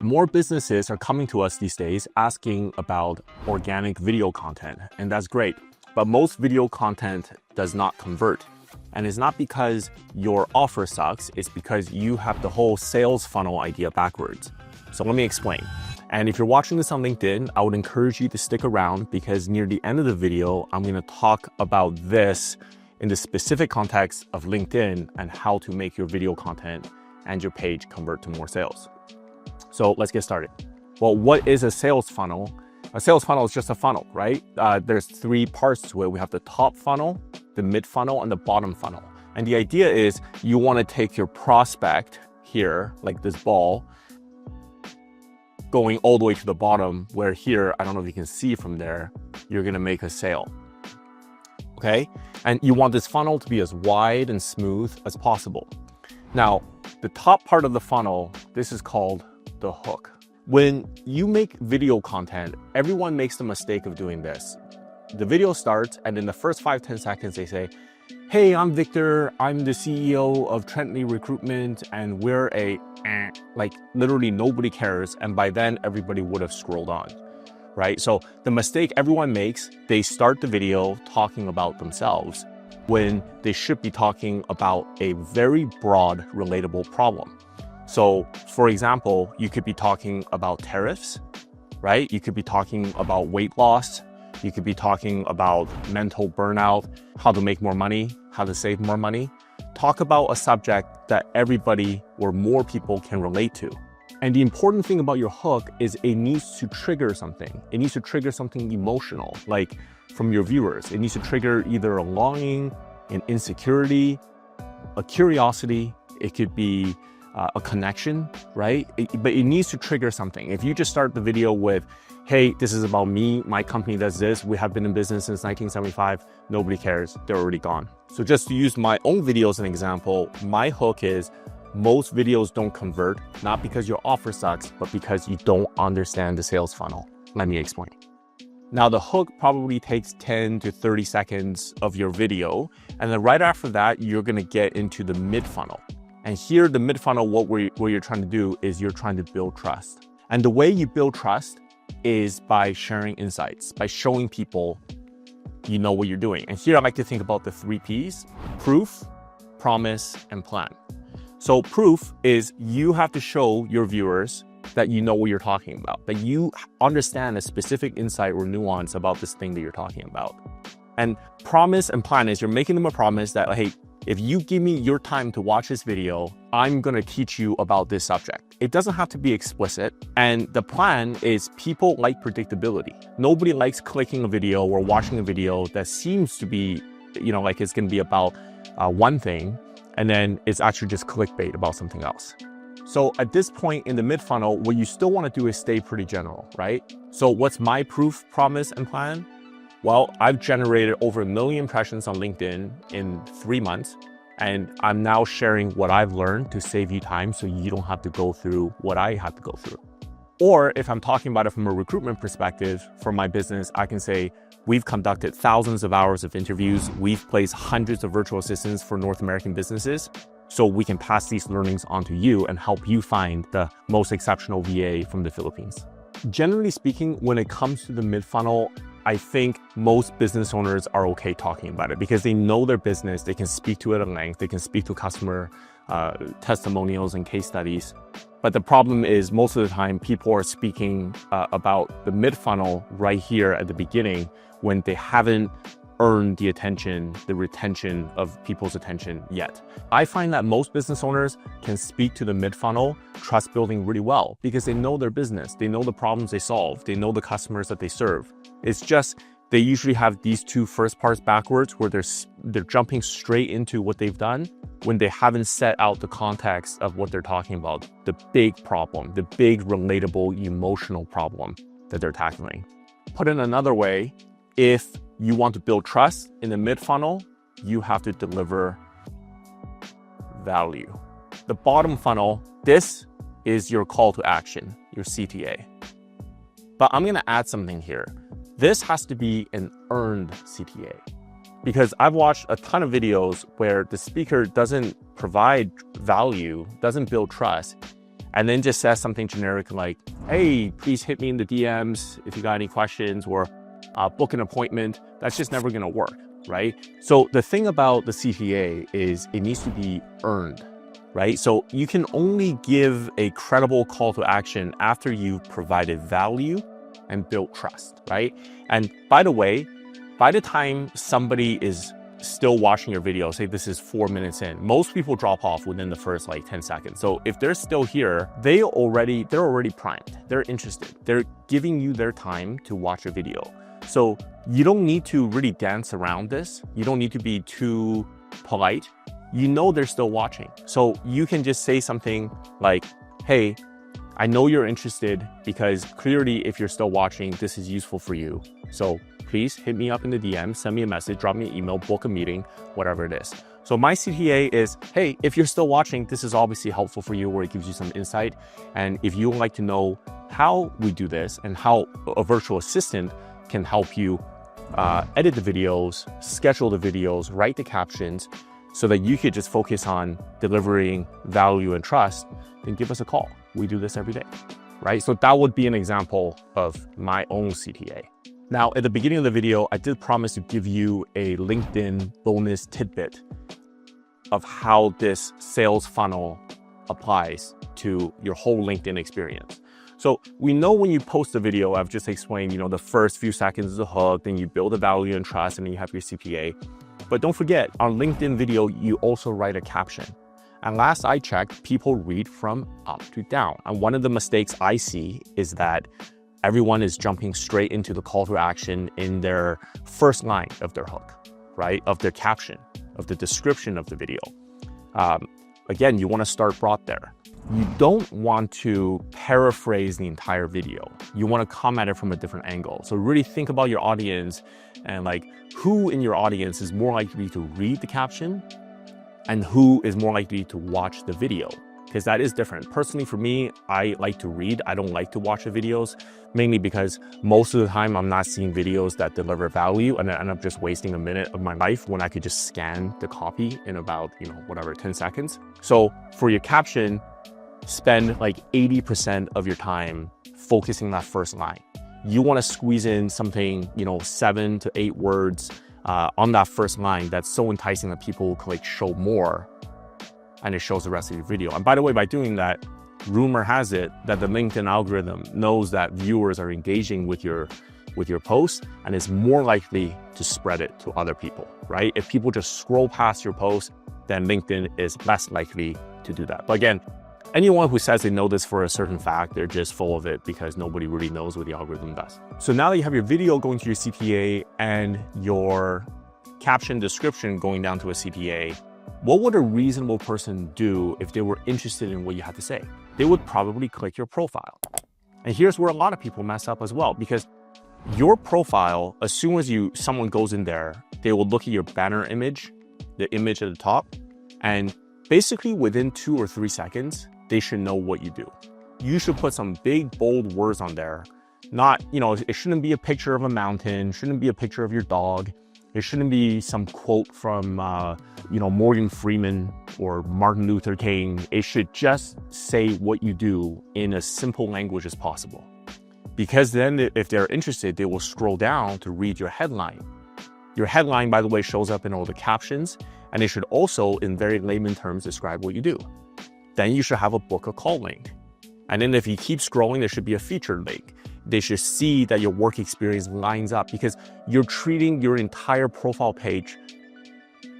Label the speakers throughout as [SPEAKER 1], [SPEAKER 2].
[SPEAKER 1] More businesses are coming to us these days asking about organic video content, and that's great. But most video content does not convert. And it's not because your offer sucks, it's because you have the whole sales funnel idea backwards. So let me explain. And if you're watching this on LinkedIn, I would encourage you to stick around because near the end of the video, I'm going to talk about this in the specific context of LinkedIn and how to make your video content and your page convert to more sales. So let's get started. Well, what is a sales funnel? A sales funnel is just a funnel, right? There's three parts to it. We have the top funnel, the mid funnel, and the bottom funnel. And the idea is you want to take your prospect here, like this ball, going all the way to the bottom, where here, I don't know if you can see from there, you're going to make a sale. Okay? And you want this funnel to be as wide and smooth as possible. Now, the top part of the funnel, this is called the hook. When you make video content, everyone makes the mistake of doing this. The video starts, and in the first 5-10 seconds, they say, "Hey, I'm Victor. I'm the CEO of Treantly Recruitment, and we're like literally nobody cares." And by then, everybody would have scrolled on, right? So the mistake everyone makes, they start the video talking about themselves when they should be talking about a very broad, relatable problem. So for example, you could be talking about tariffs, right? You could be talking about weight loss. You could be talking about mental burnout, how to make more money, how to save more money. Talk about a subject that everybody or more people can relate to. And the important thing about your hook is it needs to trigger something. It needs to trigger something emotional, like from your viewers. It needs to trigger either a longing, an insecurity, a curiosity. It could be a connection, right? But it needs to trigger something. If you just start the video with, "Hey, this is about me, my company does this, we have been in business since 1975, nobody cares, they're already gone." So just to use my own video as an example, my hook is most videos don't convert, not because your offer sucks, but because you don't understand the sales funnel. Let me explain. Now, the hook probably takes 10 to 30 seconds of your video. And then right after that, you're going to get into the mid funnel. And here, the mid funnel, what you're trying to do is you're trying to build trust. And the way you build trust is by sharing insights, by showing people you know what you're doing. And here I like to think about the 3 Ps: proof, promise, and plan. So proof is you have to show your viewers that you know what you're talking about, that you understand a specific insight or nuance about this thing that you're talking about. And promise and plan is you're making them a promise that, hey, if you give me your time to watch this video, I'm going to teach you about this subject. It doesn't have to be explicit. And the plan is people like predictability. Nobody likes clicking a video or watching a video that seems to be, like it's going to be about one thing, and then it's actually just clickbait about something else. So at this point in the mid funnel, what you still want to do is stay pretty general, right? So what's my proof, promise, and plan? Well, I've generated over 1 million impressions on LinkedIn in 3 months, and I'm now sharing what I've learned to save you time so you don't have to go through what I had to go through. Or if I'm talking about it from a recruitment perspective for my business, I can say, we've conducted thousands of hours of interviews. We've placed hundreds of virtual assistants for North American businesses. So we can pass these learnings on to you and help you find the most exceptional VA from the Philippines. Generally speaking, when it comes to the mid funnel, I think most business owners are okay talking about it because they know their business. They can speak to it at length. They can speak to customer testimonials and case studies. But the problem is most of the time people are speaking about the mid funnel right here at the beginning when they haven't earned the attention, the retention of people's attention yet. I find that most business owners can speak to the mid funnel trust building really well because they know their business. They know the problems they solve. They know the customers that they serve. It's just they usually have these 2 first parts backwards where they're jumping straight into what they've done when they haven't set out the context of what they're talking about, the big problem, the big relatable emotional problem that they're tackling. Put in another way, if you want to build trust in the mid funnel, you have to deliver value. The bottom funnel, this is your call to action, your CTA. But I'm going to add something here. This has to be an earned CTA because I've watched a ton of videos where the speaker doesn't provide value, doesn't build trust, and then just says something generic like, hey, please hit me in the DMs if you got any questions, or book an appointment, that's just never gonna work, right? So the thing about the CTA is it needs to be earned, right? So you can only give a credible call to action after you've provided value and built trust, right? And by the way, by the time somebody is still watching your video, say this is 4 minutes in, most people drop off within the first like 10 seconds. So if they're still here, they're already primed, they're interested, they're giving you their time to watch a video. So you don't need to really dance around this. You don't need to be too polite. You know they're still watching. So you can just say something like, hey, I know you're interested because clearly if you're still watching, this is useful for you. So please hit me up in the DM, send me a message, drop me an email, book a meeting, whatever it is. So my CTA is, hey, if you're still watching, this is obviously helpful for you, or it gives you some insight. And if you would like to know how we do this and how a virtual assistant can help you edit the videos, schedule the videos, write the captions, so that you could just focus on delivering value and trust, then give us a call. We do this every day, right? So that would be an example of my own CTA. Now, at the beginning of the video, I did promise to give you a LinkedIn bonus tidbit of how this sales funnel applies to your whole LinkedIn experience. So we know when you post a video, I've just explained, the first few seconds is a hook, then you build the value and trust, and then you have your CPA. But don't forget, on LinkedIn video, you also write a caption. And last I checked, people read from up to down. And one of the mistakes I see is that everyone is jumping straight into the call to action in their first line of their hook, right? Of their caption, of the description of the video. Again, you want to start broad there. You don't want to paraphrase the entire video. You want to come at it from a different angle. So really think about your audience and like who in your audience is more likely to read the caption and who is more likely to watch the video, because that is different. Personally, for me, I like to read. I don't like to watch the videos, mainly because most of the time I'm not seeing videos that deliver value, and I end up just wasting a minute of my life when I could just scan the copy in about, 10 seconds. So for your caption, spend like 80% of your time focusing on that first line. You want to squeeze in something, 7 to 8 words on that first line that's so enticing that people will click show more, and it shows the rest of your video. And by the way, by doing that, rumor has it that the LinkedIn algorithm knows that viewers are engaging with your post and is more likely to spread it to other people, right? If people just scroll past your post, then LinkedIn is less likely to do that. But again, anyone who says they know this for a certain fact, they're just full of it because nobody really knows what the algorithm does. So now that you have your video going to your CPA and your caption description going down to a CPA, what would a reasonable person do if they were interested in what you had to say? They would probably click your profile. And here's where a lot of people mess up as well, because your profile, as soon as someone goes in there, they will look at your banner image, the image at the top, and basically within 2 or 3 seconds, they should know what you do. You should put some big, bold words on there. Not, it shouldn't be a picture of a mountain, shouldn't be a picture of your dog. It shouldn't be some quote from, Morgan Freeman or Martin Luther King. It should just say what you do in as simple language as possible. Because then if they're interested, they will scroll down to read your headline. Your headline, by the way, shows up in all the captions, and it should also, in very layman terms, describe what you do. Then you should have a book a call link. And then if you keep scrolling, there should be a featured link. They should see that your work experience lines up, because you're treating your entire profile page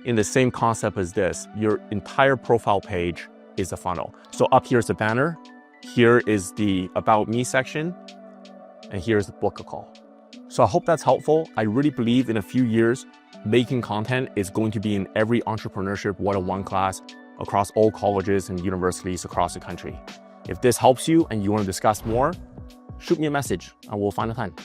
[SPEAKER 1] in the same concept as this. Your entire profile page is a funnel. So up here is the banner, here is the About Me section, and here's the book a call. So I hope that's helpful. I really believe in a few years, making content is going to be in every entrepreneurship 101 class across all colleges and universities across the country. If this helps you and you want to discuss more, shoot me a message and we'll find a time.